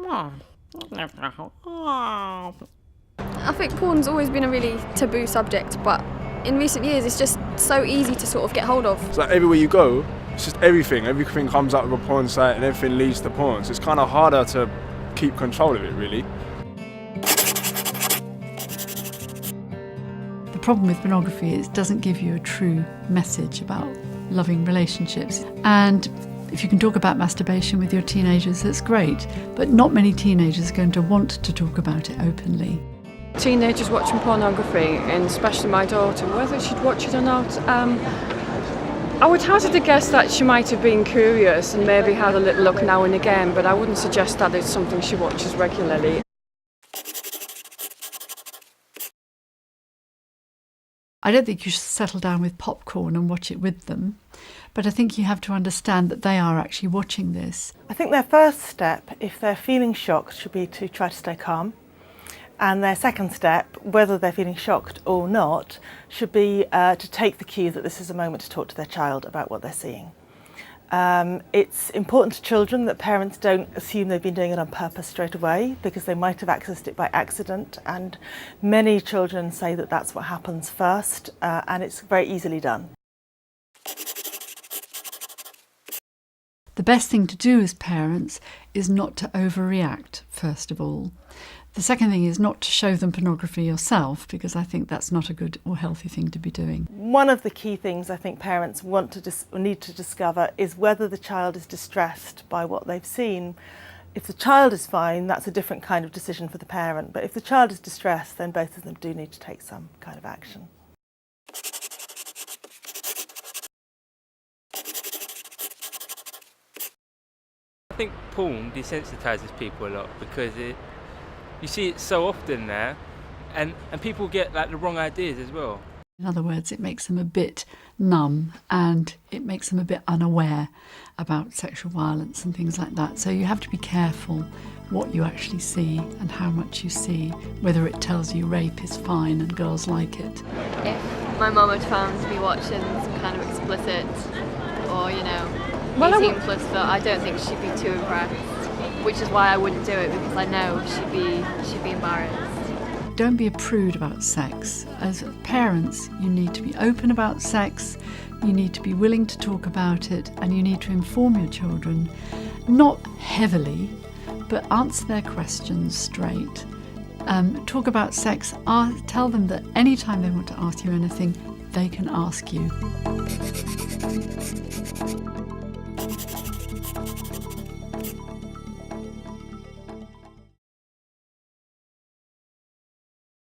I think porn's always been a really taboo subject, but in recent years it's just so easy to sort of get hold of. It's like everywhere you go, it's just everything comes out of a porn site and everything leads to porn, so it's kind of harder to keep control of it, really. The problem with pornography is it doesn't give you a true message about loving relationships. And if you can talk about masturbation with your teenagers, that's great, but not many teenagers are going to want to talk about it openly. Teenagers watching pornography, and especially my daughter, whether she'd watch it or not, I would hazard a guess that she might have been curious and maybe had a little look now and again, but I wouldn't suggest that it's something she watches regularly. I don't think you should settle down with popcorn and watch it with them, but I think you have to understand that they are actually watching this. I think their first step, if they're feeling shocked, should be to try to stay calm. And their second step, whether they're feeling shocked or not, should be to take the cue that this is a moment to talk to their child about what they're seeing. It's important to children that parents don't assume they've been doing it on purpose straight away, because they might have accessed it by accident, and many children say that that's what happens first, and it's very easily done. The best thing to do as parents is not to overreact, first of all. The second thing is not to show them pornography yourself, because I think that's not a good or healthy thing to be doing. One of the key things I think parents need to discover is whether the child is distressed by what they've seen. If the child is fine, that's a different kind of decision for the parent, but if the child is distressed, then both of them do need to take some kind of action. I think porn desensitises people a lot because you see it so often there, and people get like the wrong ideas as well. In other words, it makes them a bit numb and it makes them a bit unaware about sexual violence and things like that. So you have to be careful what you actually see and how much you see, whether it tells you rape is fine and girls like it. If my mum had found me watching some kind of explicit or, 18 plus film, I don't think she'd be too impressed, which is why I wouldn't do it, because I know she'd be embarrassed. Don't be a prude about sex. As parents, you need to be open about sex, you need to be willing to talk about it, and you need to inform your children, not heavily, but answer their questions straight. Talk about sex, tell them that anytime they want to ask you anything, they can ask you.